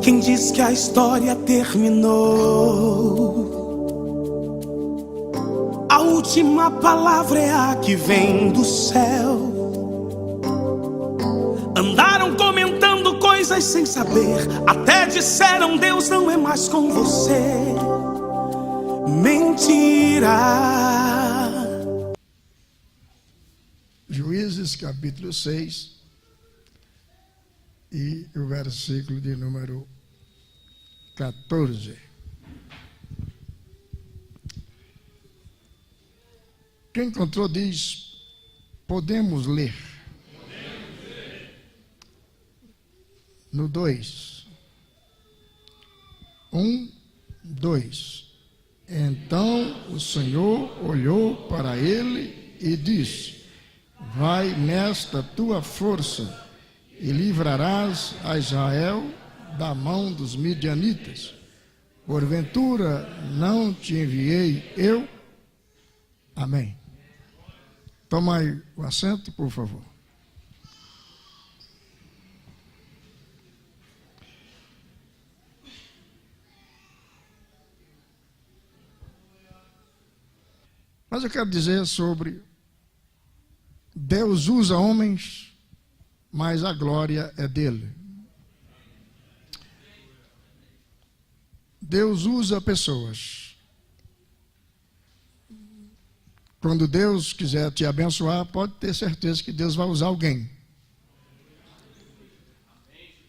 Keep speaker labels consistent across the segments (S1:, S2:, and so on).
S1: Quem diz que a história terminou? A última palavra é a que vem do céu. Andaram comentando coisas sem saber, até disseram Deus não é mais com você. Mentira.
S2: Juízes capítulo 6 e o versículo de número 14. Quem encontrou diz: podemos ler. No 2. 1, 2. Então o Senhor olhou para ele e disse: vai nesta tua força e livrarás a Israel da mão dos midianitas. Porventura não te enviei eu? Amém. Toma aí o assento, por favor. Mas eu quero dizer sobre Deus usa homens, mas a glória é dele. Deus usa pessoas. Quando Deus quiser te abençoar, pode ter certeza que Deus vai usar alguém.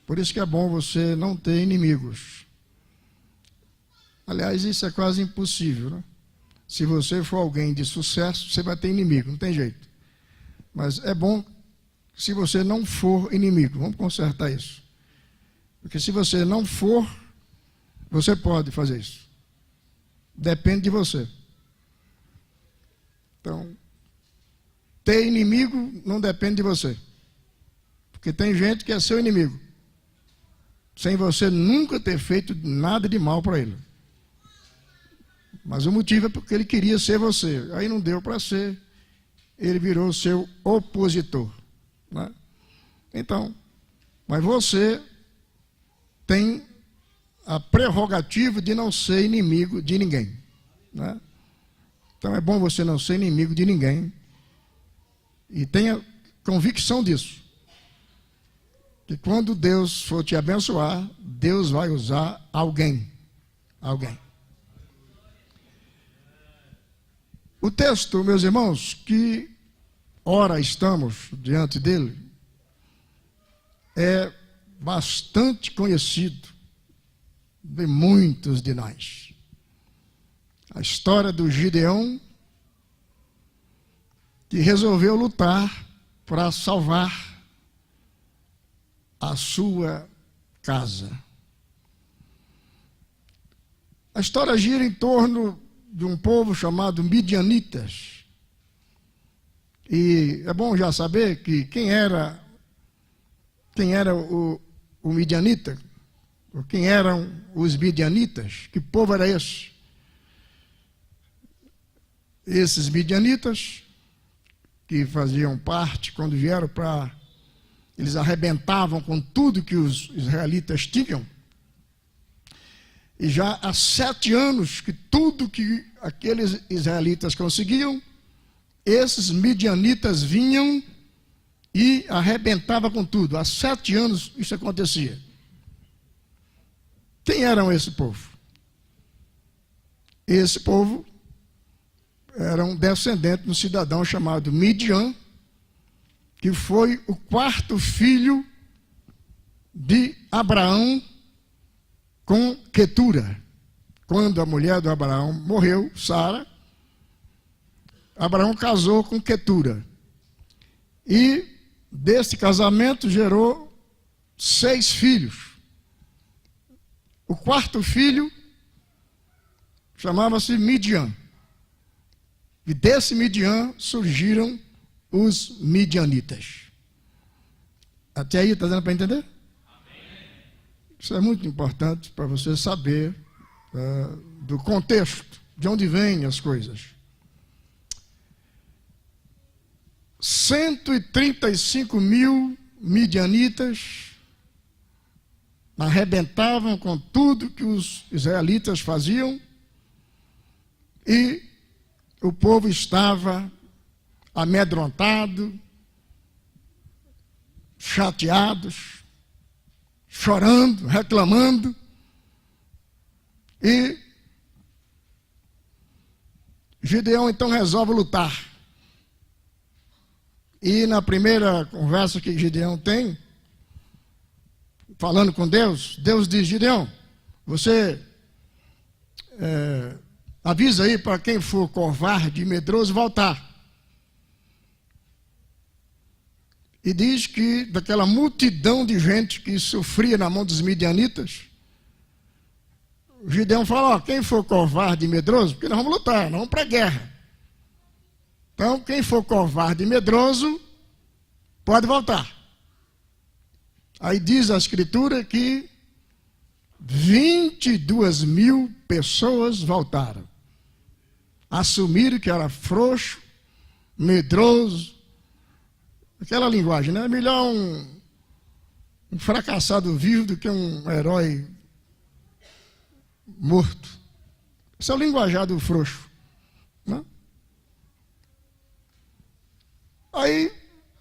S2: Por isso que é bom você não ter inimigos. Aliás, isso é quase impossível, né? Se você for alguém de sucesso, você vai ter inimigo, não tem jeito. Mas é bom se você não for inimigo. Vamos consertar isso. Porque se você não for, você pode fazer isso. Depende de você. Então, ter inimigo não depende de você. Porque tem gente que é seu inimigo, sem você nunca ter feito nada de mal para ele. Mas o motivo é porque ele queria ser você. Aí não deu para ser. Ele virou seu opositor, né? Então, mas você tem a prerrogativa de não ser inimigo de ninguém, né? Então é bom você não ser inimigo de ninguém. E tenha convicção disso. Que quando Deus for te abençoar, Deus vai usar alguém. Alguém. O texto, meus irmãos, que ora estamos diante dele, é bastante conhecido de muitos de nós. A história do Gideão, que resolveu lutar para salvar a sua casa. A história gira em torno de um povo chamado midianitas. E é bom já saber que quem era o midianita, ou quem eram os midianitas, que povo era esse? Esses midianitas, que faziam parte, quando vieram para... Eles arrebentavam com tudo que os israelitas tinham. E já há 7 anos que tudo que aqueles israelitas conseguiam, esses midianitas vinham e arrebentavam com tudo. Há 7 anos isso acontecia. Quem eram esse povo? Esse povo era um descendente de um cidadão chamado Midian, que foi o 4º filho de Abraão com Quetura. Quando a mulher do Abraão morreu, Sara, Abraão casou com Quetura. E desse casamento gerou 6 filhos. O 4º filho chamava-se Midian. E desse Midian surgiram os midianitas. Até aí, está dando para entender? Isso é muito importante para você saber do contexto, de onde vêm as coisas. 135 mil midianitas arrebentavam com tudo que os israelitas faziam, e o povo estava amedrontado, chateados, chorando, reclamando, e Gideão então resolve lutar. E na primeira conversa que Gideão tem, falando com Deus, Deus diz: Gideão, você avisa aí para quem for covarde e medroso voltar. E diz que daquela multidão de gente que sofria na mão dos midianitas, Gideão fala: ó, quem for covarde e medroso, porque nós vamos lutar, nós vamos para a guerra. Então, quem for covarde e medroso, pode voltar. Aí diz a Escritura que 22.000 pessoas voltaram. Assumiram que era frouxo, medroso. Aquela linguagem, né? É melhor um fracassado vivo do que um herói morto. Esse é o linguajar do frouxo, né? Aí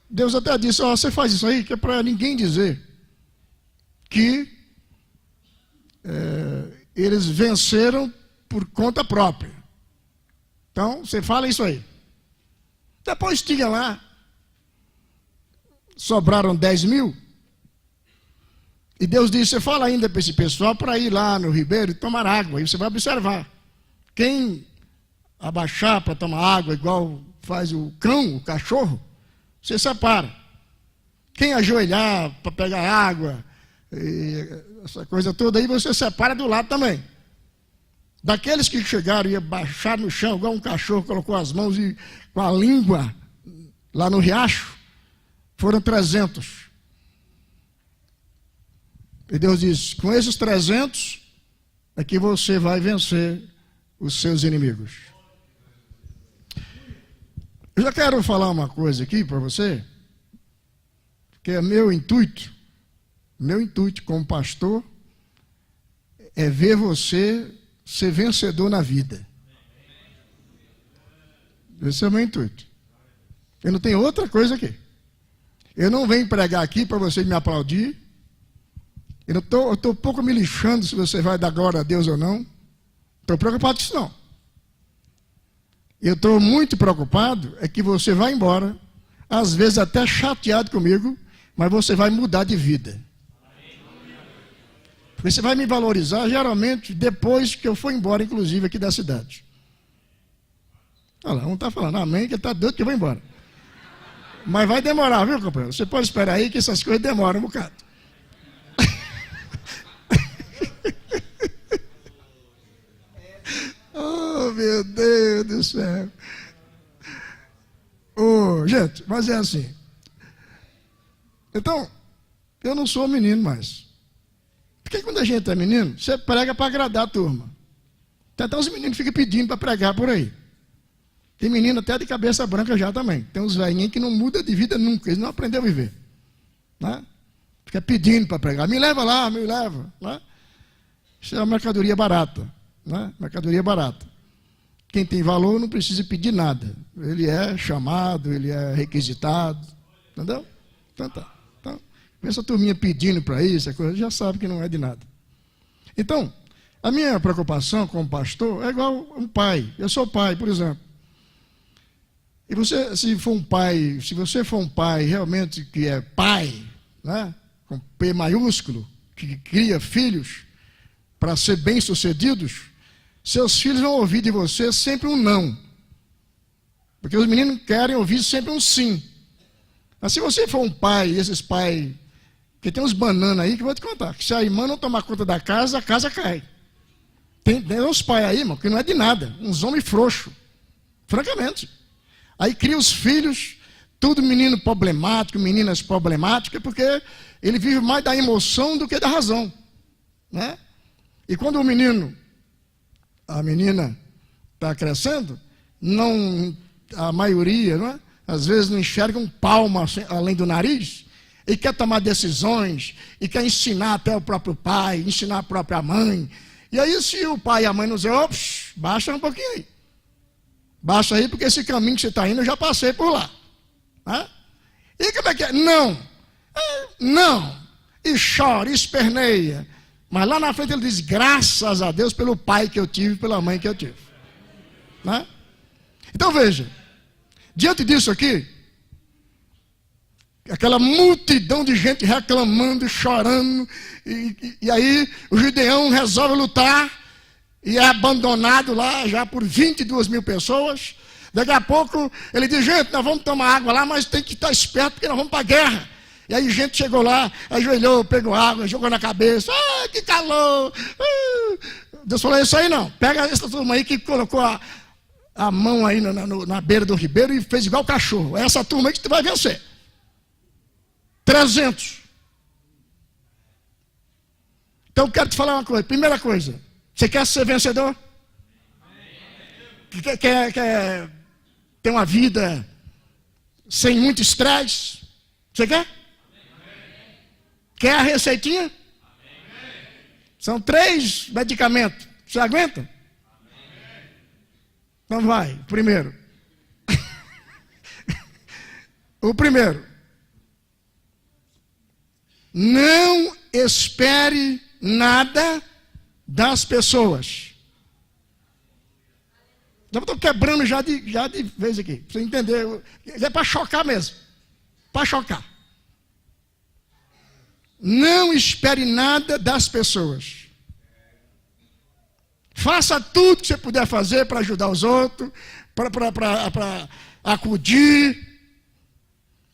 S2: Deus até disse: ó, você faz isso aí que é para ninguém dizer que eles venceram por conta própria. Então, você fala isso aí. Depois tinha lá, sobraram 10.000, e Deus disse: você fala ainda para esse pessoal para ir lá no ribeiro e tomar água. E você vai observar, quem abaixar para tomar água igual faz o cão, o cachorro, você separa. Quem ajoelhar para pegar água, essa coisa toda aí, você separa do lado também. Daqueles que chegaram e iam baixar no chão, igual um cachorro colocou as mãos e com a língua lá no riacho, foram 300. E Deus diz: com esses 300 é que você vai vencer os seus inimigos. Eu já quero falar uma coisa aqui para você, que é meu intuito como pastor, é ver você ser vencedor na vida. Esse é o meu intuito. Eu não tenho outra coisa aqui. Eu não venho pregar aqui para você me aplaudir. Eu estou pouco me lixando se você vai dar glória a Deus ou não. Estou preocupado com isso não. Eu estou muito preocupado é que você vai embora, às vezes até chateado comigo, mas você vai mudar de vida. Porque você vai me valorizar, geralmente, depois que eu for embora, inclusive, aqui da cidade. Olha lá, um está falando amém, que está doido que eu vou embora. Mas vai demorar, viu, companheiro? Você pode esperar aí que essas coisas demoram um bocado. Oh, meu Deus do céu. Oh, gente, mas é assim. Então, eu não sou menino mais. Porque quando a gente é menino, você prega para agradar a turma. Tem até os meninos que ficam pedindo para pregar por aí. Tem menino até de cabeça branca já também. Tem uns velhinhos que não mudam de vida nunca, eles não aprenderam a viver. Né? Fica pedindo para pregar. Me leva lá, me leva. Né? Isso é uma mercadoria barata. Né? Mercadoria barata. Quem tem valor não precisa pedir nada. Ele é chamado, ele é requisitado. Entendeu? Então tá. Então, essa turminha pedindo para isso, coisa, já sabe que não é de nada. Então, a minha preocupação como pastor é igual um pai. Eu sou pai, por exemplo. E você, se você for um pai realmente que é pai, né, com P maiúsculo, que cria filhos para ser bem-sucedidos, seus filhos vão ouvir de você sempre um não. Porque os meninos querem ouvir sempre um sim. Mas se você for um pai, esses pais, que tem uns bananas aí que eu vou te contar, que se a irmã não tomar conta da casa, a casa cai. Tem uns pais aí, irmão, que não é de nada, uns homens frouxos, francamente. Aí cria os filhos, tudo menino problemático, meninas problemáticas, porque ele vive mais da emoção do que da razão. Né? E quando o menino, a menina está crescendo, a maioria, não é? Às vezes não enxerga um palmo além do nariz, e quer tomar decisões, e quer ensinar até o próprio pai, ensinar a própria mãe. E aí, se o pai e a mãe não dizem, ops, baixa um pouquinho aí. Baixa aí, porque esse caminho que você está indo, eu já passei por lá. Né? E como é que é? Não. Não. E chora, e esperneia. Mas lá na frente ele diz, graças a Deus pelo pai que eu tive, pela mãe que eu tive. Né? Então veja, diante disso aqui, aquela multidão de gente reclamando, chorando, e aí o Gideão resolve lutar, e é abandonado lá já por 22 mil pessoas. Daqui a pouco ele diz, gente, nós vamos tomar água lá, mas tem que estar esperto porque nós vamos para a guerra. E aí gente chegou lá, ajoelhou, pegou água, jogou na cabeça, que calor. Deus falou, isso aí não, pega essa turma aí que colocou a mão aí na beira do ribeiro e fez igual cachorro. É essa turma aí que tu vai vencer. 300. Então eu quero te falar uma coisa. Primeira coisa, você quer ser vencedor? Quer ter uma vida sem muito estresse? Você quer? Quer a receitinha? São 3 medicamentos. Você aguenta? Então vai, primeiro. O primeiro. Não espere nada das pessoas. Já estou quebrando já de vez aqui. Para você entender. É para chocar mesmo. Para chocar. Não espere nada das pessoas. Faça tudo que você puder fazer para ajudar os outros, para acudir,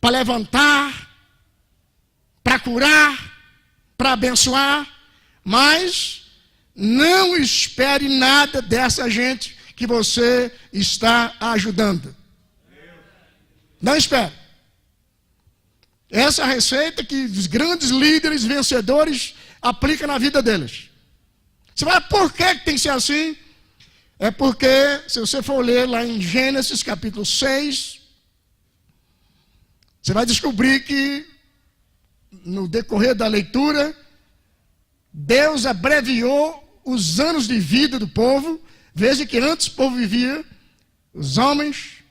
S2: para levantar, para curar, para abençoar, mas não espere nada dessa gente que você está ajudando. Não espere. Essa é a receita que os grandes líderes vencedores aplicam na vida deles. Você vai, por que tem que ser assim? É porque, se você for ler lá em Gênesis capítulo 6, você vai descobrir que, no decorrer da leitura, Deus abreviou os anos de vida do povo. Veja que antes o povo vivia, os homens,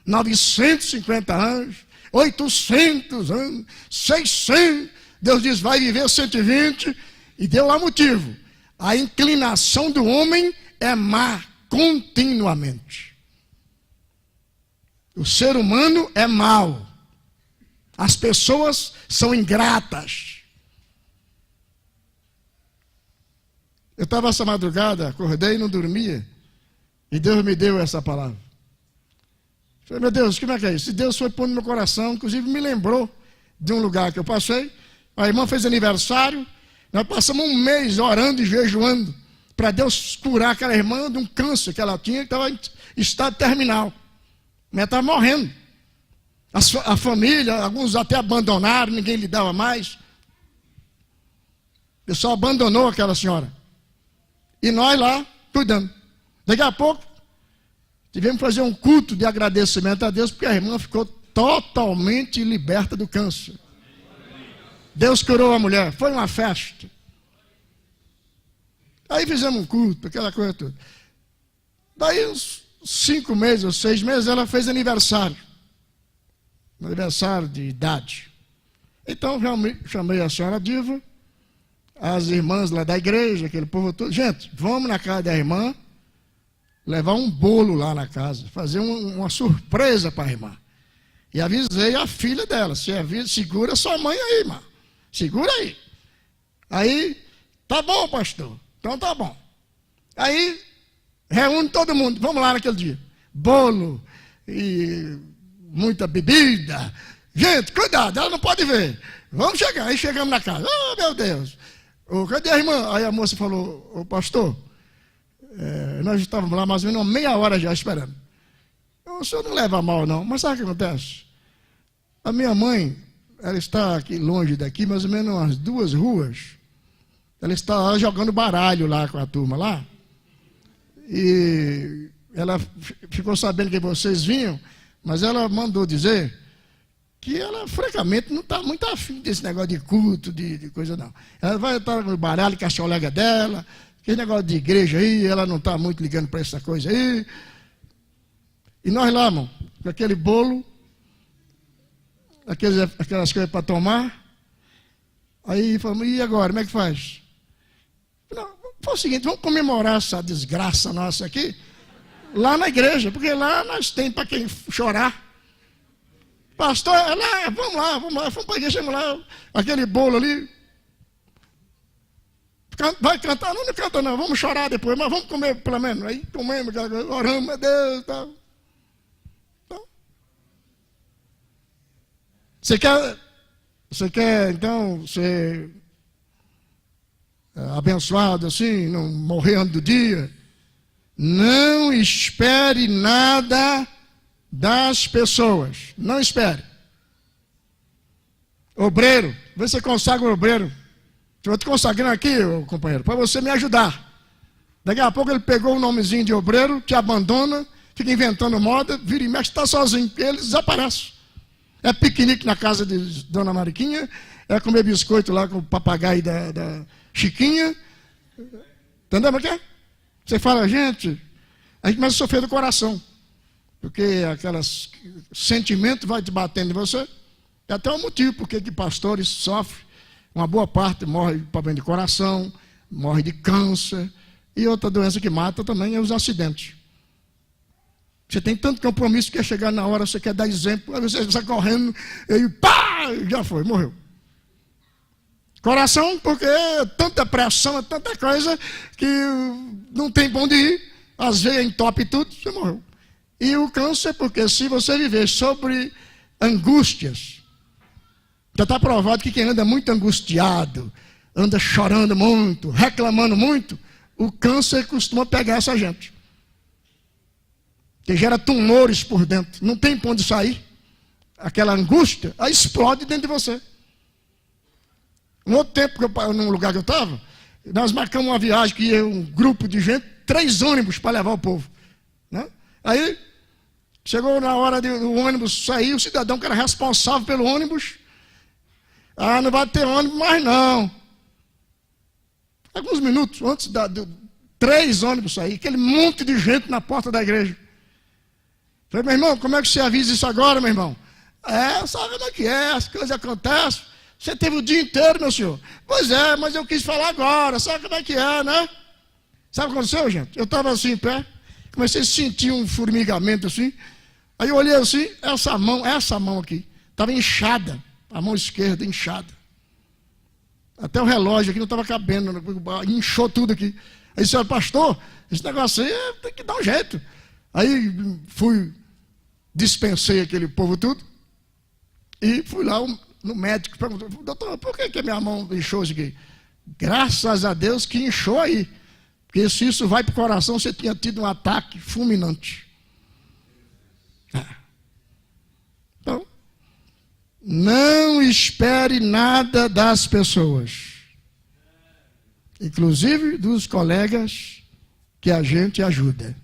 S2: 950 anos, 800 anos, 600. Deus diz, vai viver 120, e deu lá motivo. A inclinação do homem é má continuamente. O ser humano é mau. As pessoas são ingratas. Eu estava essa madrugada, acordei e não dormia. E Deus me deu essa palavra. Falei, meu Deus, como é que é isso? E Deus foi pondo no meu coração, inclusive me lembrou de um lugar que eu passei. A irmã fez aniversário. Nós passamos um mês orando e jejuando para Deus curar aquela irmã de um câncer que ela tinha, que estava em estado terminal. Ela estava morrendo. A família, alguns até abandonaram, ninguém lhe dava mais. O pessoal abandonou aquela senhora. E nós lá, cuidando. Daqui a pouco, tivemos que fazer um culto de agradecimento a Deus, porque a irmã ficou totalmente liberta do câncer. Deus curou a mulher, foi uma festa. Aí fizemos um culto, aquela coisa toda. Daí uns 5 meses ou 6 meses ela fez aniversário. Aniversário de idade. Então chamei a senhora Diva, as irmãs lá da igreja, aquele povo todo. Gente, vamos na casa da irmã, levar um bolo lá na casa, fazer uma surpresa para a irmã. E avisei a filha dela, segura sua mãe aí, irmã. Segura aí. Aí, tá bom, pastor. Então tá bom. Aí, reúne todo mundo. Vamos lá naquele dia. Bolo e muita bebida. Gente, cuidado, ela não pode ver. Vamos chegar. Aí chegamos na casa. Oh, meu Deus. Cadê a irmã? Aí a moça falou, pastor, nós estávamos lá mais ou menos 30 minutos já esperando. O senhor não leva a mal, não. Mas sabe o que acontece? A minha mãe, ela está aqui longe daqui, mais ou menos umas 2 ruas. Ela está lá jogando baralho lá com a turma lá. E ela ficou sabendo que vocês vinham, mas ela mandou dizer que ela, francamente, não está muito afim desse negócio de culto, de coisa não. Ela vai estar no baralho com a colega dela, aquele negócio de igreja aí, ela não está muito ligando para essa coisa aí. E nós lá, irmão, com aquele bolo, aquelas coisas para tomar. Aí falamos, e agora, como é que faz? Não, foi o seguinte, vamos comemorar essa desgraça nossa aqui, lá na igreja, porque lá nós temos para quem chorar. Pastor, vamos lá, vamos para a igreja, vamos lá, aquele bolo ali. Vai cantar? Não canta não, vamos chorar depois, mas vamos comer pelo menos. Aí comemos, oramos, meu Deus e tal. Então, você quer então ser abençoado assim, não morrer antes do dia? Não espere nada das pessoas. Não espere. Obreiro, vê se você consagra o obreiro. Estou te consagrando aqui, companheiro, para você me ajudar. Daqui a pouco ele pegou o nomezinho de obreiro, te abandona, fica inventando moda, vira e mexe, está sozinho, ele desaparece. É piquenique na casa de Dona Mariquinha, é comer biscoito lá com o papagaio da Chiquinha. Entendeu o que é? Você fala, gente, a gente começa a sofrer do coração, porque aqueles sentimentos vai te batendo em você. É até um motivo porque que pastores sofrem. Uma boa parte morre de problema de coração, morre de câncer. E outra doença que mata também é os acidentes. Você tem tanto compromisso que quer chegar na hora, você quer dar exemplo, aí você está correndo, e pá, já foi, morreu. Coração, porque é tanta pressão, é tanta coisa, que não tem para onde ir. Às vezes entope tudo, você morreu. E o câncer, porque se você viver sobre angústias, já está provado que quem anda muito angustiado, anda chorando muito, reclamando muito, o câncer costuma pegar essa gente. Que gera tumores por dentro. Não tem para onde sair. Aquela angústia, aí explode dentro de você. Um outro tempo, num lugar que eu estava, nós marcamos uma viagem que ia um grupo de gente, 3 ônibus para levar o povo. Né? Aí, chegou na hora do ônibus sair, o cidadão que era responsável pelo ônibus, não vai ter ônibus mais não. Alguns minutos antes de 3 ônibus sair, aquele monte de gente na porta da igreja. Falei, meu irmão, como é que você avisa isso agora, meu irmão? Sabe como é que é, as coisas acontecem. Você teve o dia inteiro, meu senhor. Pois é, mas eu quis falar agora, sabe como é que é, né? Sabe o que aconteceu, gente? Eu estava assim em pé, comecei a sentir um formigamento assim. Aí eu olhei assim, essa mão aqui, estava inchada. A mão esquerda inchada. Até o relógio aqui não estava cabendo, inchou tudo aqui. Aí disse, pastor, esse negócio aí tem que dar um jeito. Aí dispensei aquele povo tudo, e fui lá no médico, perguntou, doutor, por que a minha mão inchou isso aqui? Graças a Deus que inchou aí. Porque se isso vai para o coração, você tinha tido um ataque fulminante. Então, não espere nada das pessoas, inclusive dos colegas que a gente ajuda.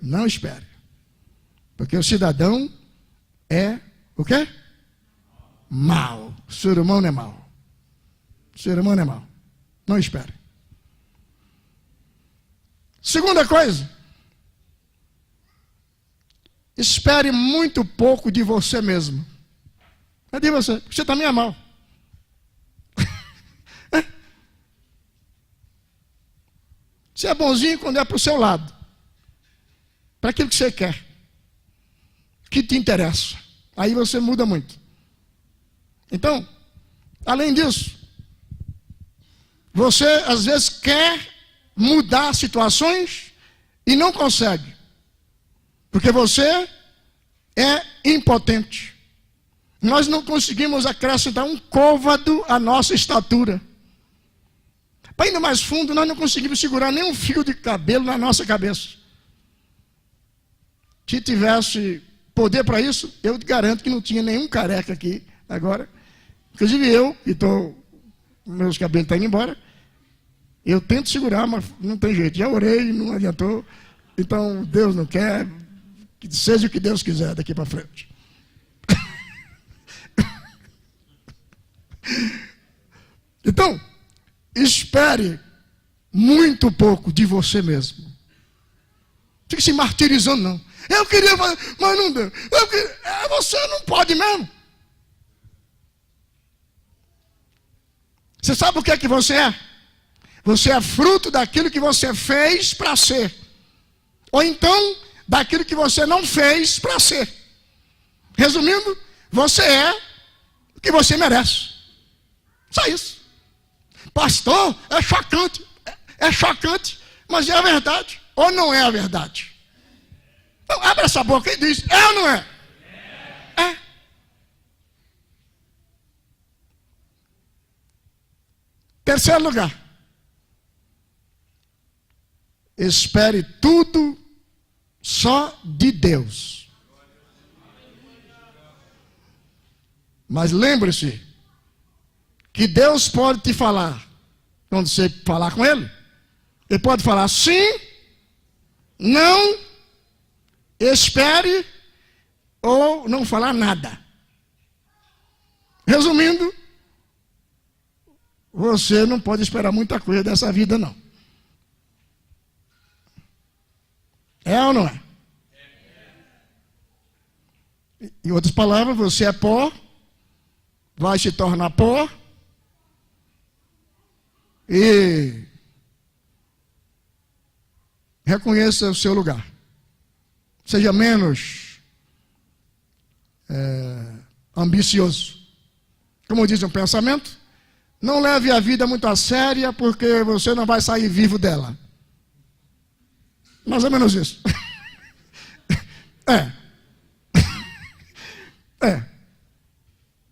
S2: Não espere. Porque o cidadão é o quê? Mau. O ser humano é mau. O ser humano é mau. Não espere. Segunda coisa. Espere muito pouco de você mesmo. É de você. Você também é mau. Você é bonzinho quando é para o seu lado. Para aquilo que você quer. Que te interessa. Aí você muda muito. Então, além disso, você às vezes quer mudar situações e não consegue. Porque você é impotente. Nós não conseguimos acrescentar um côvado à nossa estatura. Para ir no mais fundo, nós não conseguimos segurar nem um fio de cabelo na nossa cabeça. Se tivesse poder para isso, eu te garanto que não tinha nenhum careca aqui agora. Inclusive eu, que meus cabelos estão indo embora, eu tento segurar, mas não tem jeito. Já orei, não adiantou. Então, Deus não quer, que seja o que Deus quiser daqui para frente. Então, espere muito pouco de você mesmo. Fique se martirizando, não. Eu queria fazer, mas não deu. Você não pode mesmo. Você sabe o que é que você é? Você é fruto daquilo que você fez para ser. Ou então, daquilo que você não fez para ser. Resumindo, você é o que você merece. Só isso. Pastor, é chocante. É chocante, mas é a verdade. Ou não é a verdade? Então, abre essa boca e diz, é ou não é? É. Terceiro lugar. Espere tudo só de Deus. Mas lembre-se que Deus pode te falar. Quando você falar com Ele, Ele pode falar sim, não, espere ou não falar nada. Resumindo, você não pode esperar muita coisa dessa vida, não. É ou não é? Em outras palavras, você é pó, vai se tornar pó, e reconheça o seu lugar. Seja menos ambicioso. Como diz um pensamento, não leve a vida muito a séria, porque você não vai sair vivo dela. Mais ou menos isso.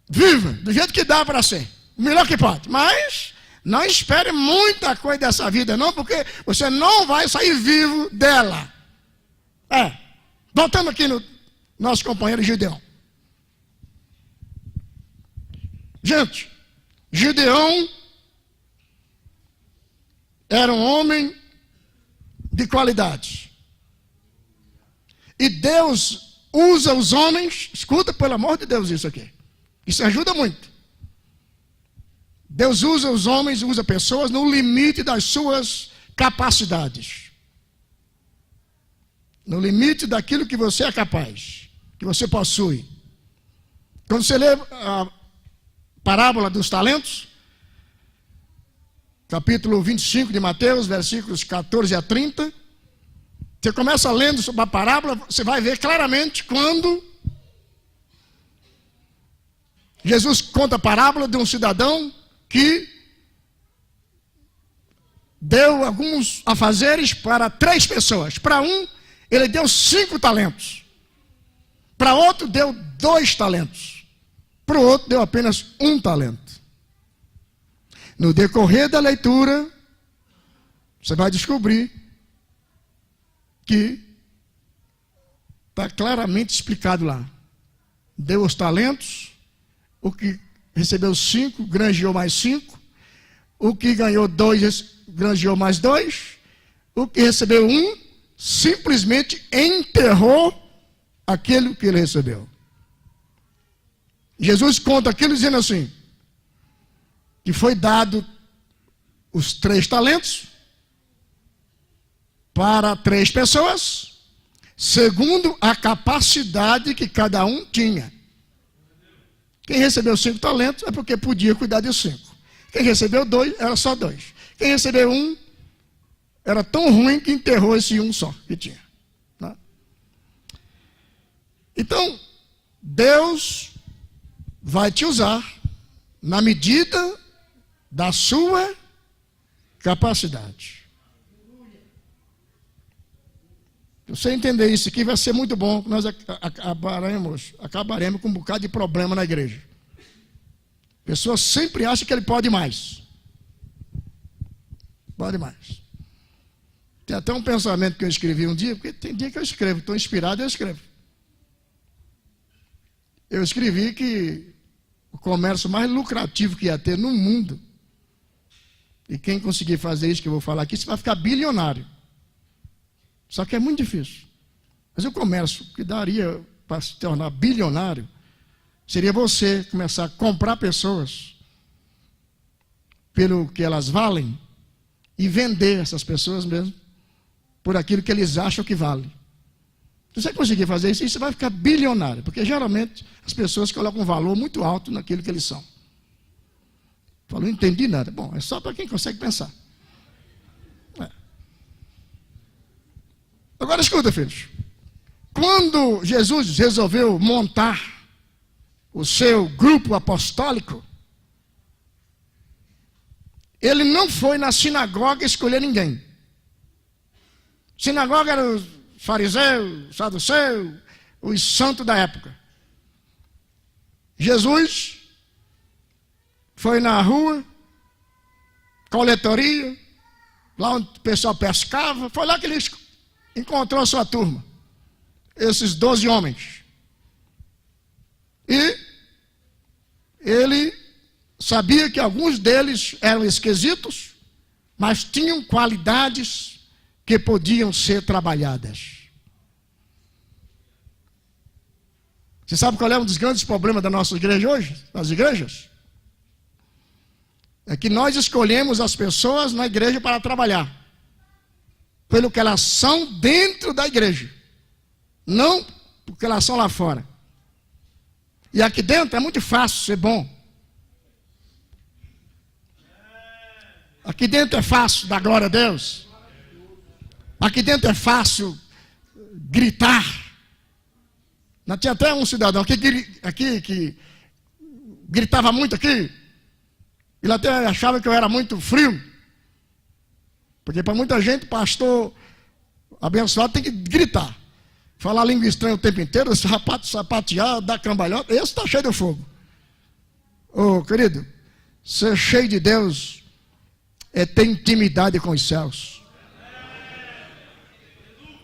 S2: Viva do jeito que dá para ser. O melhor que pode. Mas não espere muita coisa dessa vida, não, porque você não vai sair vivo dela. Voltando aqui no nosso companheiro Gideão. Gente, Gideão era um homem de qualidade. E Deus usa os homens, escuta pelo amor de Deus isso aqui. Isso ajuda muito. Deus usa os homens, usa pessoas no limite das suas capacidades. No limite daquilo que você é capaz, que você possui. Quando você lê a parábola dos talentos, capítulo 25 de Mateus, versículos 14 a 30, você começa lendo sobre a parábola, você vai ver claramente quando Jesus conta a parábola de um cidadão que deu alguns afazeres para 3 pessoas. Para um, ele deu 5 talentos. Para outro, deu 2 talentos. Para o outro, deu apenas 1 talento. No decorrer da leitura, você vai descobrir que está claramente explicado lá. Deu os talentos, o que recebeu 5, granjeou mais 5. O que ganhou 2, granjeou mais 2. O que recebeu 1, simplesmente enterrou aquilo que ele recebeu. Jesus conta aquilo dizendo assim, que foi dado os 3 talentos para 3 pessoas, segundo a capacidade que cada um tinha. Quem recebeu 5 talentos é porque podia cuidar dos 5. Quem recebeu 2, era só 2. Quem recebeu 1, era tão ruim que enterrou esse 1 só que tinha. Né? Então, Deus vai te usar na medida da sua capacidade. Se você entender isso aqui, vai ser muito bom. Nós acabaremos com um bocado de problema na igreja. A pessoa sempre acha que ele pode mais. Pode mais. Tem até um pensamento que eu escrevi um dia, porque tem dia que eu escrevo, estou inspirado, eu escrevo. Eu escrevi que o comércio mais lucrativo que ia ter no mundo, e quem conseguir fazer isso que eu vou falar aqui, você vai ficar bilionário. Só que é muito difícil. Mas o comércio que daria para se tornar bilionário seria você começar a comprar pessoas pelo que elas valem e vender essas pessoas mesmo por aquilo que eles acham que vale. Se você conseguir fazer isso, você vai ficar bilionário, porque geralmente as pessoas colocam um valor muito alto naquilo que eles são. Falou, não entendi nada. Bom, é só para quem consegue pensar. Agora escuta, filhos. Quando Jesus resolveu montar o seu grupo apostólico, ele não foi na sinagoga escolher ninguém. Sinagoga era os fariseus, os saduceus, os santos da época. Jesus foi na rua, coletoria, lá onde o pessoal pescava, foi lá que ele encontrou a sua turma, esses 12 homens. E ele sabia que alguns deles eram esquisitos, mas tinham qualidades que podiam ser trabalhadas. Você sabe qual é um dos grandes problemas da nossa igreja hoje, das igrejas? É que nós escolhemos as pessoas na igreja para trabalhar, pelo que elas são dentro da igreja, não porque elas são lá fora. E aqui dentro é muito fácil ser bom. Aqui dentro é fácil dar glória a Deus. Aqui dentro é fácil gritar. Não tinha até um cidadão aqui que gritava muito aqui. Ele até achava que eu era muito frio. Porque para muita gente, pastor abençoado tem que gritar. Falar língua estranha o tempo inteiro, sapatear, dar cambalhota. Esse está cheio de fogo. Ô, querido, ser cheio de Deus é ter intimidade com os céus.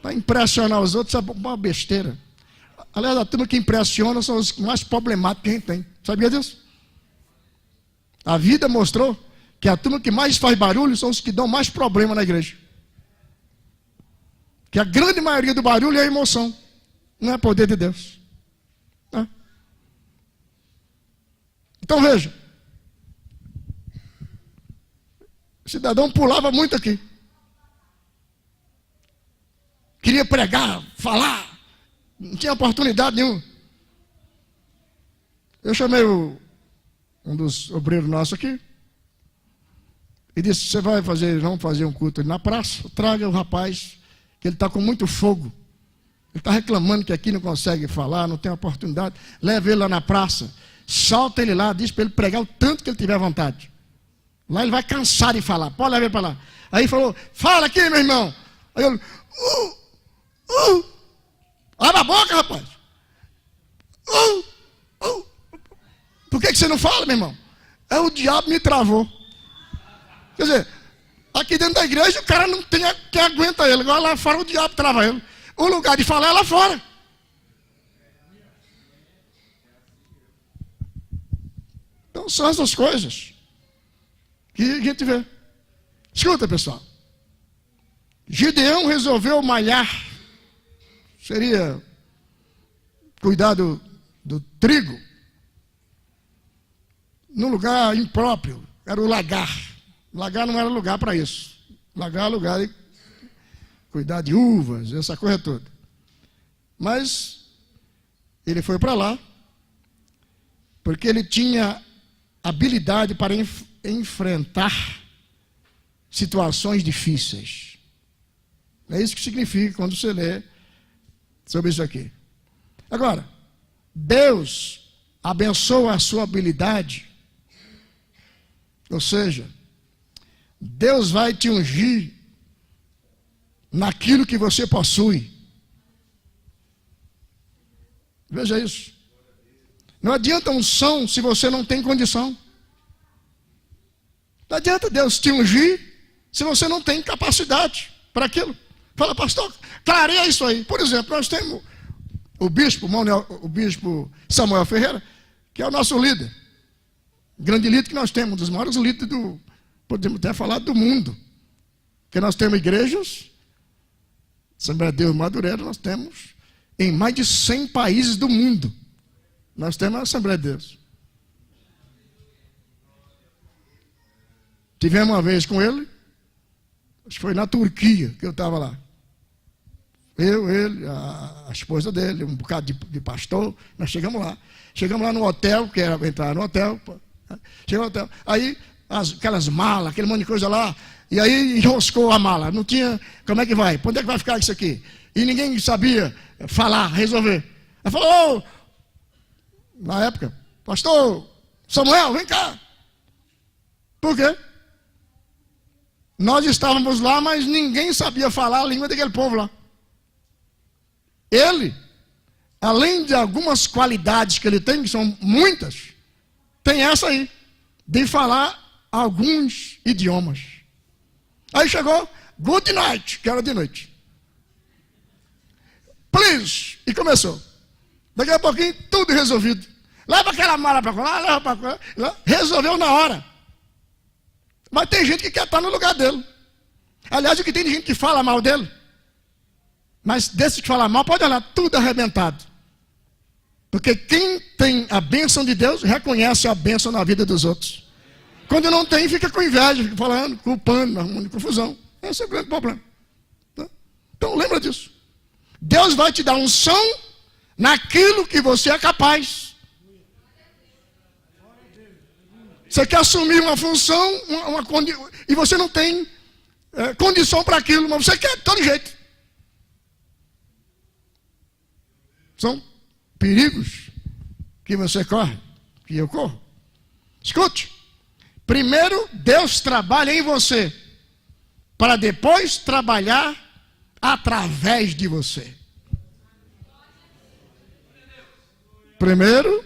S2: Para impressionar os outros é uma besteira. Aliás, a turma que impressiona são os mais problemáticos que a gente tem. Sabia disso? A vida mostrou que a turma que mais faz barulho são os que dão mais problema na igreja. Que a grande maioria do barulho é emoção, não é poder de Deus. Então veja, o cidadão pulava muito aqui. Queria pregar, falar, não tinha oportunidade nenhuma. Eu chamei um dos obreiros nossos aqui e disse, vamos fazer um culto ali na praça, traga o rapaz, que ele está com muito fogo. Ele está reclamando que aqui não consegue falar, não tem oportunidade. Leva ele lá na praça, solta ele lá, diz para ele pregar o tanto que ele tiver vontade. Lá ele vai cansar de falar, pode levar ele para lá. Aí falou, fala aqui, meu irmão. Aí eu, abre a boca, rapaz. Por que você não fala, meu irmão? É o diabo me travou. Quer dizer, aqui dentro da igreja o cara não tem quem aguenta ele. Agora lá fora o diabo trava ele. O lugar de falar é lá fora. Então são essas coisas que a gente vê. Escuta, pessoal. Gideão resolveu malhar. Seria cuidar do trigo num lugar impróprio. Era o lagar. O lagar não era lugar para isso. Lagar é lugar de cuidar de uvas, essa coisa toda. Mas ele foi para lá porque ele tinha habilidade para enfrentar situações difíceis. É isso que significa quando você lê sobre isso aqui. Agora, Deus abençoa a sua habilidade, ou seja, Deus vai te ungir naquilo que você possui. Veja isso. Não adianta unção se você não tem condição. Não adianta Deus te ungir se você não tem capacidade para aquilo. Fala, pastor, clareia isso aí. Por exemplo, nós temos o bispo Samuel Ferreira, que é o nosso líder. Grande líder que nós temos, um dos maiores líderes podemos até falar do mundo. Porque nós temos igrejas, Assembleia de Deus Madureira, nós temos em mais de 100 países do mundo. Nós temos a Assembleia de Deus. Tivemos uma vez com ele, acho que foi na Turquia que eu estava lá. Ele, a esposa dele, um bocado de pastor, nós chegamos lá. Chegamos lá no hotel, que era entrar no hotel. Chegamos no hotel. Aí, aquelas malas, aquele monte de coisa lá. E aí enroscou a mala. Não tinha, como é que vai? Onde é que vai ficar isso aqui? E ninguém sabia falar, resolver. Ela falou, na época, pastor Samuel, vem cá. Por quê? Nós estávamos lá, mas ninguém sabia falar a língua daquele povo lá. Ele, além de algumas qualidades que ele tem, que são muitas, tem essa aí, de falar alguns idiomas. Aí chegou, good night, que era de noite. Please, e começou. Daqui a pouquinho, tudo resolvido. Leva aquela mala para lá, leva para lá. Resolveu na hora. Mas tem gente que quer estar no lugar dele. Aliás, o que tem de gente que fala mal dele. Mas desse que fala mal, pode olhar, tudo arrebentado. Porque quem tem a bênção de Deus, reconhece a bênção na vida dos outros. Quando não tem, fica com inveja, fica falando, culpando, arrumando confusão. Esse é o grande problema. Então lembra disso. Deus vai te dar unção naquilo que você é capaz. Você quer assumir uma função, e você não tem condição para aquilo, mas você quer de todo jeito. São perigos que você corre, que eu corro. Escute. Primeiro, Deus trabalha em você, para depois trabalhar através de você. Primeiro,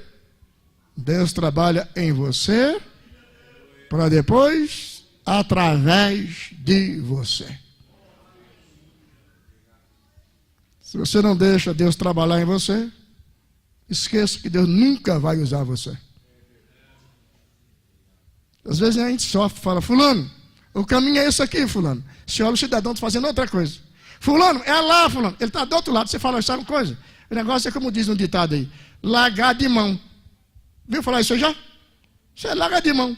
S2: Deus trabalha em você, para depois, através de você. Se você não deixa Deus trabalhar em você, esqueça que Deus nunca vai usar você. Às vezes a gente sofre, fala, fulano, o caminho é esse aqui, fulano. Você olha o cidadão fazendo outra coisa. Fulano, é lá, fulano. Ele está do outro lado, você fala, sabe uma coisa? O negócio é como diz um ditado aí, largar de mão. Viu falar isso aí já? Você larga de mão.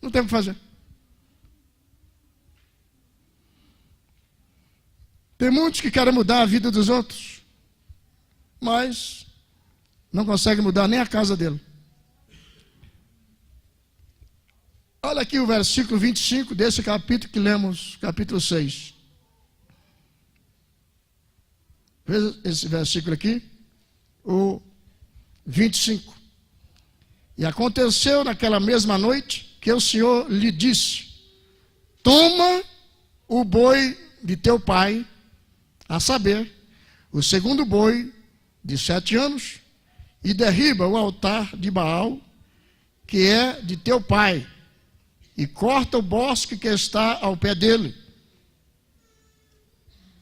S2: Não tem o que fazer. Tem muitos que querem mudar a vida dos outros, mas não conseguem mudar nem a casa dele. Olha aqui o versículo 25 desse capítulo que lemos, capítulo 6. Veja esse versículo aqui, o 25. E aconteceu naquela mesma noite que o Senhor lhe disse, toma o boi de teu pai, a saber, o segundo boi de 7 anos, e derriba o altar de Baal, que é de teu pai, e corta o bosque que está ao pé dele.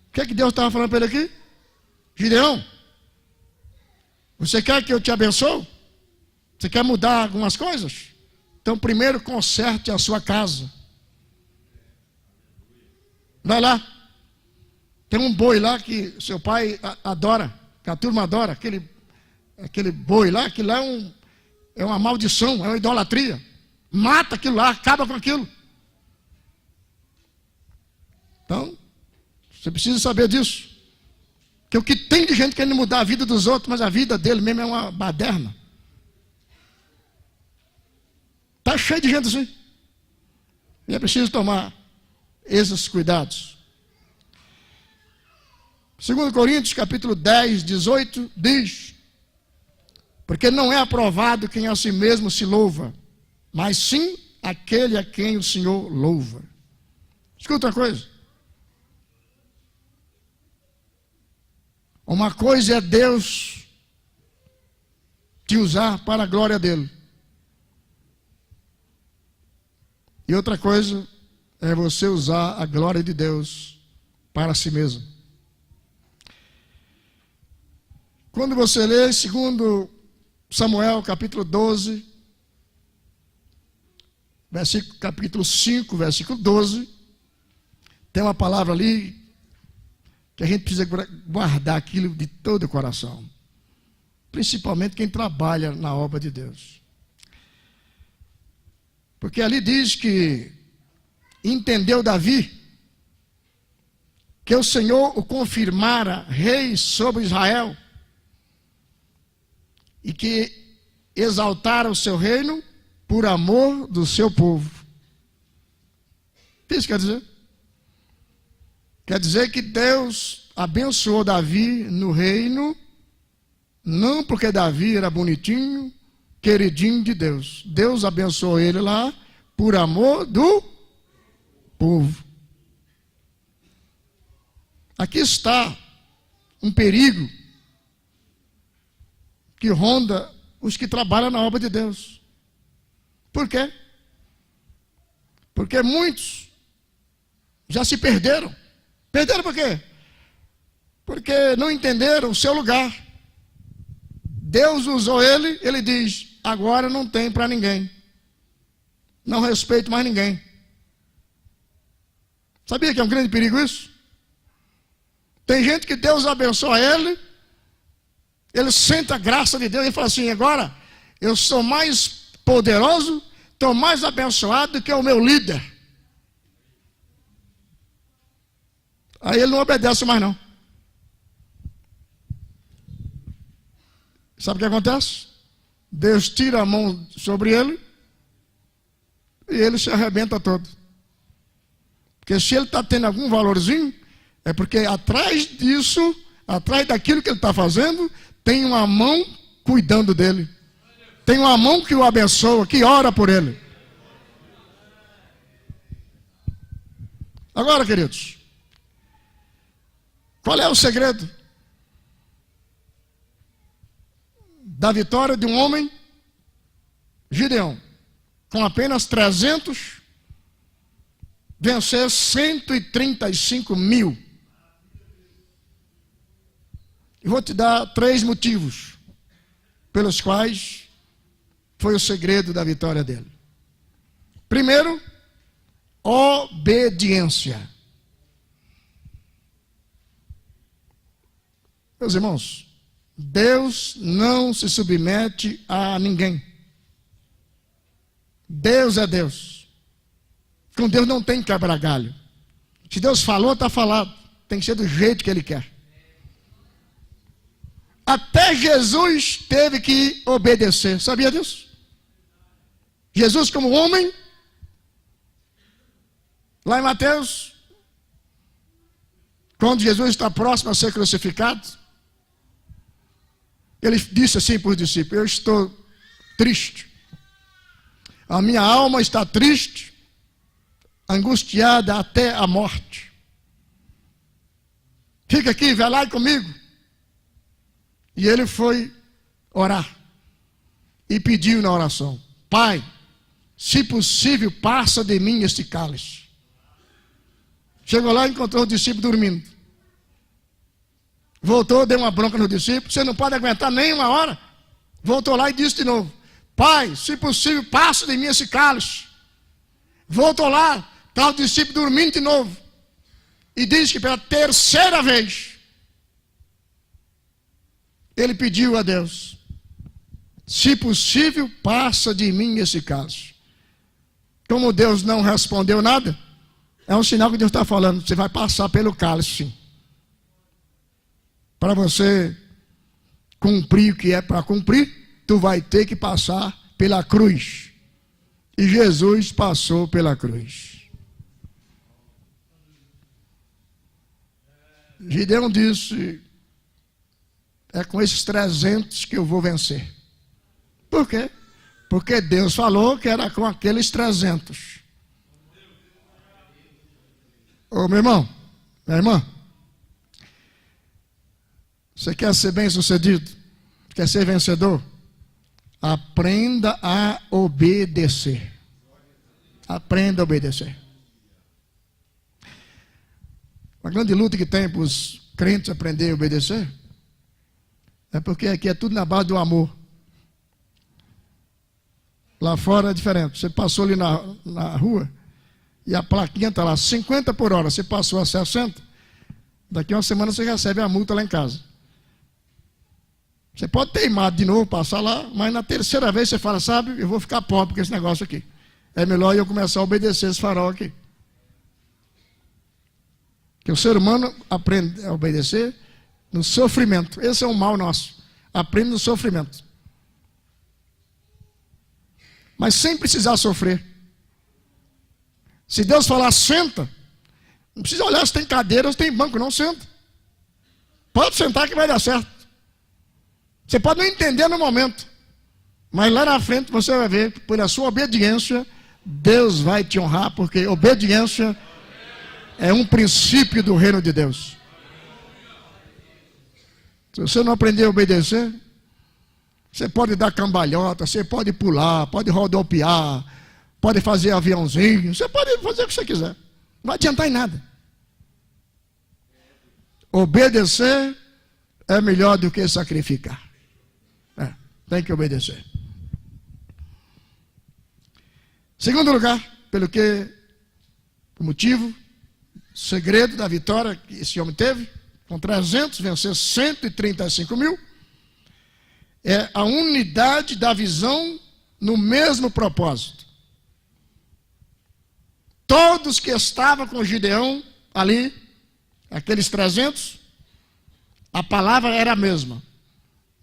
S2: O que é que Deus estava falando para ele aqui? Gideão, você quer que eu te abençoe? Você quer mudar algumas coisas? Então primeiro conserte a sua casa. Vai lá. Tem um boi lá que seu pai adora, que a turma adora, aquele boi lá, que lá é uma maldição, é uma idolatria. Mata aquilo lá, acaba com aquilo. Então, você precisa saber disso. Que o que tem de gente querendo mudar a vida dos outros, mas a vida dele mesmo é uma baderna. Está cheio de gente assim. E é preciso tomar esses cuidados. 2 Coríntios, capítulo 10, 18, diz, porque não é aprovado quem a si mesmo se louva, mas sim aquele a quem o Senhor louva. Escuta uma coisa. Uma coisa é Deus te usar para a glória dele. E outra coisa é você usar a glória de Deus para si mesmo. Quando você lê 2 Samuel, capítulo 12, capítulo 5, versículo 12, tem uma palavra ali que a gente precisa guardar aquilo de todo o coração. Principalmente quem trabalha na obra de Deus. Porque ali diz que entendeu Davi que o Senhor o confirmara rei sobre Israel e que exaltara o seu reino por amor do seu povo. O que isso quer dizer? Quer dizer que Deus abençoou Davi no reino, não porque Davi era bonitinho, queridinho de Deus. Deus abençoou ele lá por amor do povo. Aqui está um perigo que ronda os que trabalham na obra de Deus. Por quê? Porque muitos já se perderam. Perderam por quê? Porque não entenderam o seu lugar. Deus usou ele, ele diz, agora não tem para ninguém. Não respeito mais ninguém. Sabia que é um grande perigo isso? Tem gente que Deus abençoa ele sente a graça de Deus e fala assim, agora eu sou mais poderoso, estou mais abençoado do que o meu líder. Aí ele não obedece mais não. Sabe o que acontece? Deus tira a mão sobre ele e ele se arrebenta todo. Porque se ele está tendo algum valorzinho, é porque atrás disso, atrás daquilo que ele está fazendo, tem uma mão cuidando dele. Tem uma mão que o abençoa, que ora por ele. Agora, queridos, qual é o segredo da vitória de um homem, Gideão, com apenas 300, vencer 135 mil? E vou te dar 3 motivos pelos quais foi o segredo da vitória dele. Primeiro, obediência. Meus irmãos, Deus não se submete a ninguém. Deus é Deus. Com Deus não tem quebra-galho. Se Deus falou, está falado. Tem que ser do jeito que Ele quer. Até Jesus teve que obedecer. Sabia disso? Jesus como homem, lá em Mateus, quando Jesus está próximo a ser crucificado, ele disse assim para os discípulos, eu estou triste. A minha alma está triste, angustiada até a morte. Fica aqui, velai comigo. E ele foi orar e pediu na oração, Pai, se possível, passa de mim este cálice. Chegou lá e encontrou o discípulo dormindo. Voltou, deu uma bronca no discípulo, você não pode aguentar nem uma hora. Voltou lá e disse de novo, Pai, se possível, passa de mim esse cálice. Voltou lá, está o discípulo dormindo de novo. E diz que pela 3ª vez, ele pediu a Deus, se possível, passa de mim esse cálice. Como Deus não respondeu nada, é um sinal que Deus está falando, você vai passar pelo cálice, sim. Para você cumprir o que é para cumprir, tu vai ter que passar pela cruz. E Jesus passou pela cruz. Gideão disse, é com esses 300 que eu vou vencer. Por quê? Porque Deus falou que era com aqueles 300. Ô meu irmão, minha irmã, você quer ser bem sucedido? Quer ser vencedor? Aprenda a obedecer. Aprenda a obedecer. Uma grande luta que tem para os crentes aprender a obedecer é porque aqui é tudo na base do amor. Lá fora é diferente. Você passou ali na rua e a plaquinha está lá 50 por hora. Você passou a 60, daqui a uma semana você recebe a multa lá em casa. Você pode teimar de novo, passar lá, mas na 3ª vez você fala, sabe, eu vou ficar pobre com esse negócio aqui. é melhor eu começar a obedecer esse farol aqui. Que o ser humano aprende a obedecer no sofrimento. Esse é um mal nosso. Aprende no sofrimento. Mas sem precisar sofrer. Se Deus falar senta, não precisa olhar se tem cadeira ou se tem banco, não senta. Pode sentar que vai dar certo. Você pode não entender no momento, mas lá na frente você vai ver que por a sua obediência, Deus vai te honrar, porque obediência é um princípio do reino de Deus. Se você não aprender a obedecer, você pode dar cambalhota, você pode pular, pode rodopiar, pode fazer aviãozinho, você pode fazer o que você quiser. Não vai adiantar em nada. Obedecer é melhor do que sacrificar. Tem que obedecer. Segundo lugar, o motivo, segredo da vitória que esse homem teve, com 300, venceu 135 mil, é a unidade da visão no mesmo propósito. Todos que estavam com Gideão ali, aqueles 300, a palavra era a mesma.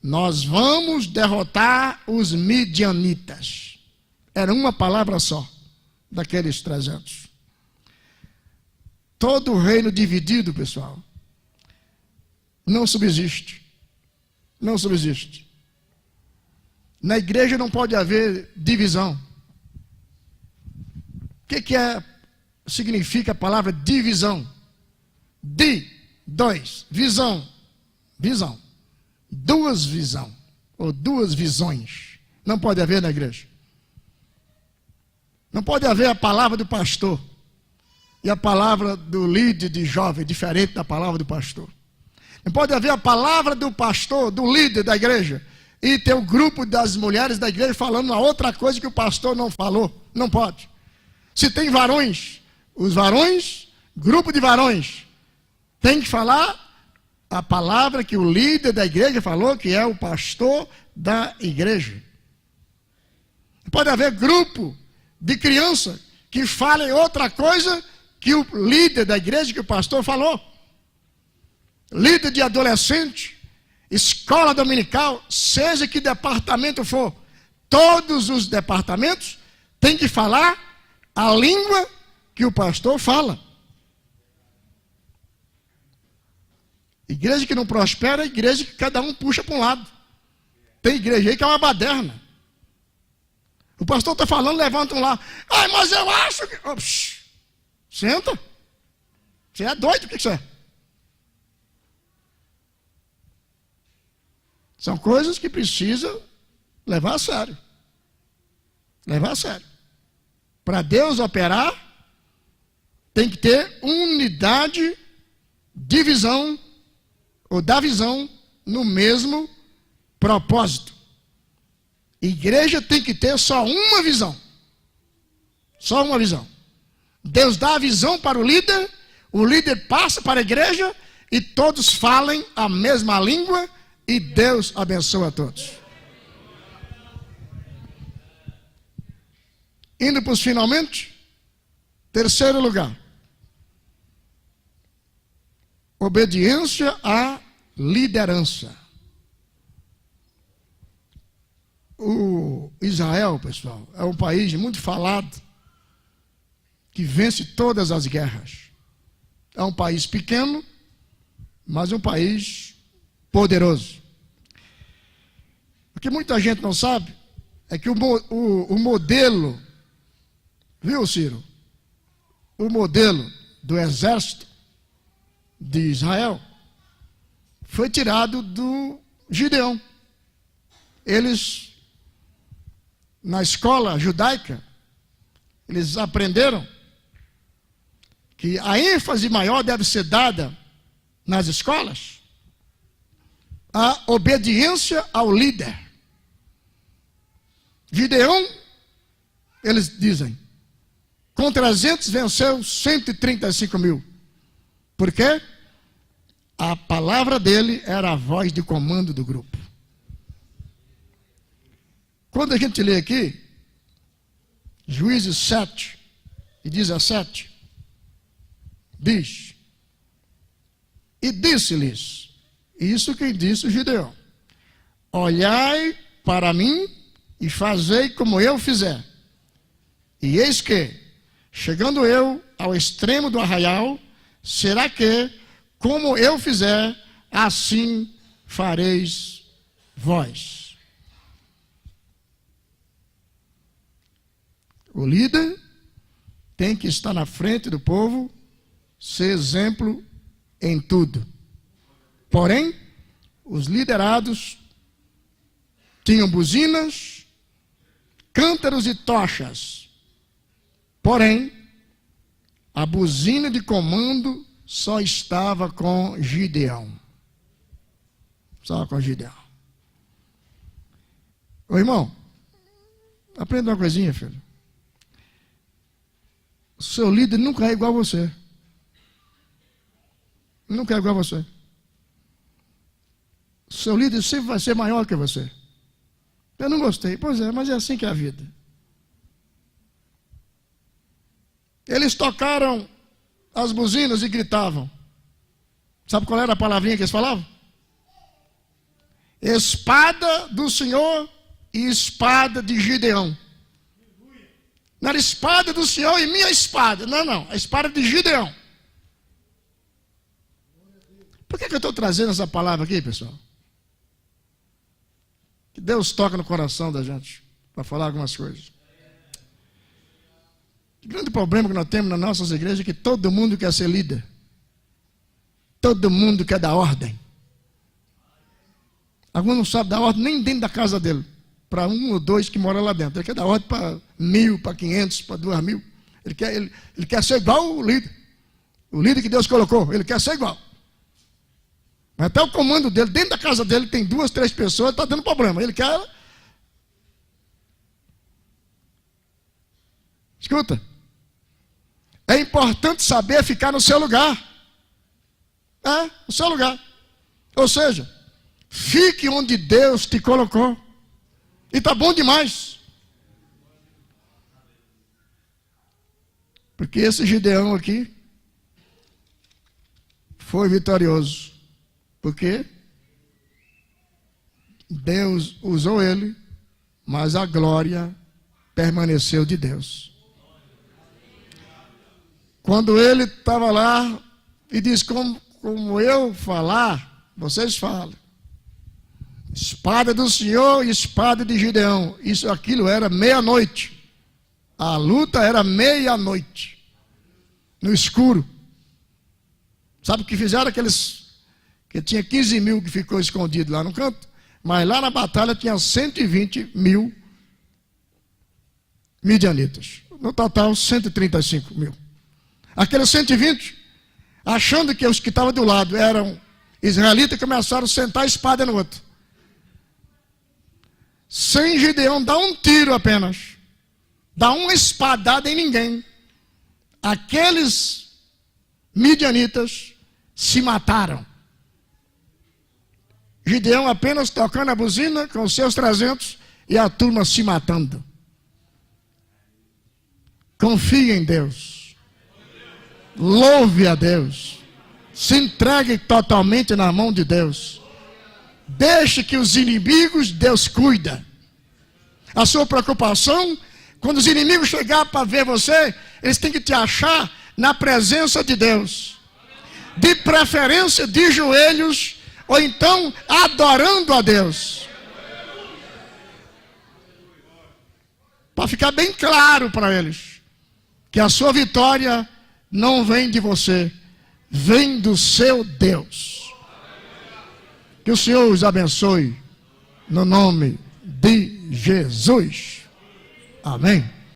S2: Nós vamos derrotar os midianitas. Era uma palavra só, daqueles 300. Todo reino dividido, pessoal, não subsiste. Não subsiste. Na igreja não pode haver divisão. O que significa a palavra divisão? Dois, visão. Duas visões, ou duas visões. Não pode haver na igreja. Não pode haver a palavra do pastor e a palavra do líder de jovem, diferente da palavra do pastor. Não pode haver a palavra do pastor, do líder da igreja, e ter o grupo das mulheres da igreja falando uma outra coisa que o pastor não falou. Não pode. Se tem varões, os varões, grupo de varões, tem que falar a palavra que o líder da igreja falou, que é o pastor da igreja. Pode haver grupo de criança que fale outra coisa que o líder da igreja, que o pastor falou. Líder de adolescente, escola dominical, seja que departamento for, todos os departamentos têm que falar a língua que o pastor fala. Igreja que não prospera é igreja que cada um puxa para um lado. Tem igreja aí que é uma baderna. O pastor está falando, levanta um lá. Ai, mas eu acho que... Oh, senta. Você é doido, o que você é? São coisas que precisa levar a sério. Levar a sério. Para Deus operar, tem que ter unidade, divisão, ou da visão no mesmo propósito. Igreja tem que ter só uma visão. Só uma visão. Deus dá a visão para o líder passa para a igreja e todos falem a mesma língua e Deus abençoa a todos. Indo para os finalmente, terceiro lugar. Obediência à liderança. O Israel, pessoal, é um país muito falado, que vence todas as guerras. É um país pequeno, mas um país poderoso. O que muita gente não sabe é que o modelo, viu, Ciro? O modelo do exército de Israel foi tirado do Gideão. Eles, na escola judaica, eles aprenderam que a ênfase maior deve ser dada nas escolas à obediência ao líder. Gideão, eles dizem, com 300 venceu 135 mil. Por quê? A palavra dele era a voz de comando do grupo. Quando a gente lê aqui, Juízes 7 e 17, diz: e disse-lhes, isso quem disse Gideão: olhai para mim e fazei como eu fizer. E eis que, chegando eu ao extremo do arraial, será que, como eu fizer, assim fareis vós. O líder tem que estar na frente do povo, ser exemplo em tudo. Porém, os liderados tinham buzinas, cântaros e tochas. Porém, a buzina de comando só estava com Gideão. Só com Gideão. Ô irmão, aprenda uma coisinha, filho. O seu líder nunca é igual a você. Nunca é igual a você. O seu líder sempre vai ser maior que você. Eu não gostei. Pois é, mas é assim que é a vida. Eles tocaram as buzinas e gritavam. Sabe qual era a palavrinha que eles falavam? Espada do Senhor e espada de Gideão. Não era espada do Senhor e minha espada. Não. A espada de Gideão. Por que eu estou trazendo essa palavra aqui, pessoal? Que Deus toca no coração da gente para falar algumas coisas. O grande problema que nós temos nas nossas igrejas é que todo mundo quer ser líder. Todo mundo quer dar ordem. Alguns não sabem dar ordem nem dentro da casa dele. Para 1 ou 2 que moram lá dentro. Ele quer dar ordem para 1.000, para 500, para 2.000. Ele quer ser igual o líder. O líder que Deus colocou. Ele quer ser igual. Mas até o comando dele, dentro da casa dele, tem 2, 3 pessoas, está dando problema. Ele quer... Escuta. É importante saber ficar no seu lugar. No seu lugar. Ou seja, fique onde Deus te colocou. E está bom demais. Porque esse Gideão aqui foi vitorioso. Porque Deus usou ele, mas a glória permaneceu de Deus. Quando ele estava lá e disse, como eu falar, vocês falam. Espada do Senhor e espada de Gideão. Aquilo era meia-noite. A luta era meia-noite. No escuro. Sabe o que fizeram aqueles... Que tinha 15.000 que ficou escondido lá no canto. Mas lá na batalha tinha 120.000 midianitas. No total, 135.000. Aqueles 120, achando que os que estavam do lado eram israelitas, começaram a sentar a espada no outro. Sem Gideão dar um tiro apenas. Dar uma espadada em ninguém. Aqueles midianitas se mataram. Gideão apenas tocando a buzina com os seus 300 e a turma se matando. Confie em Deus. Louve a Deus. Se entregue totalmente na mão de Deus. Deixe que os inimigos Deus cuida. A sua preocupação, quando os inimigos chegarem para ver você, eles têm que te achar na presença de Deus. De preferência de joelhos, ou então adorando a Deus. Para ficar bem claro para eles que a sua vitória não vem de você, vem do seu Deus. Que o Senhor os abençoe no nome de Jesus. Amém.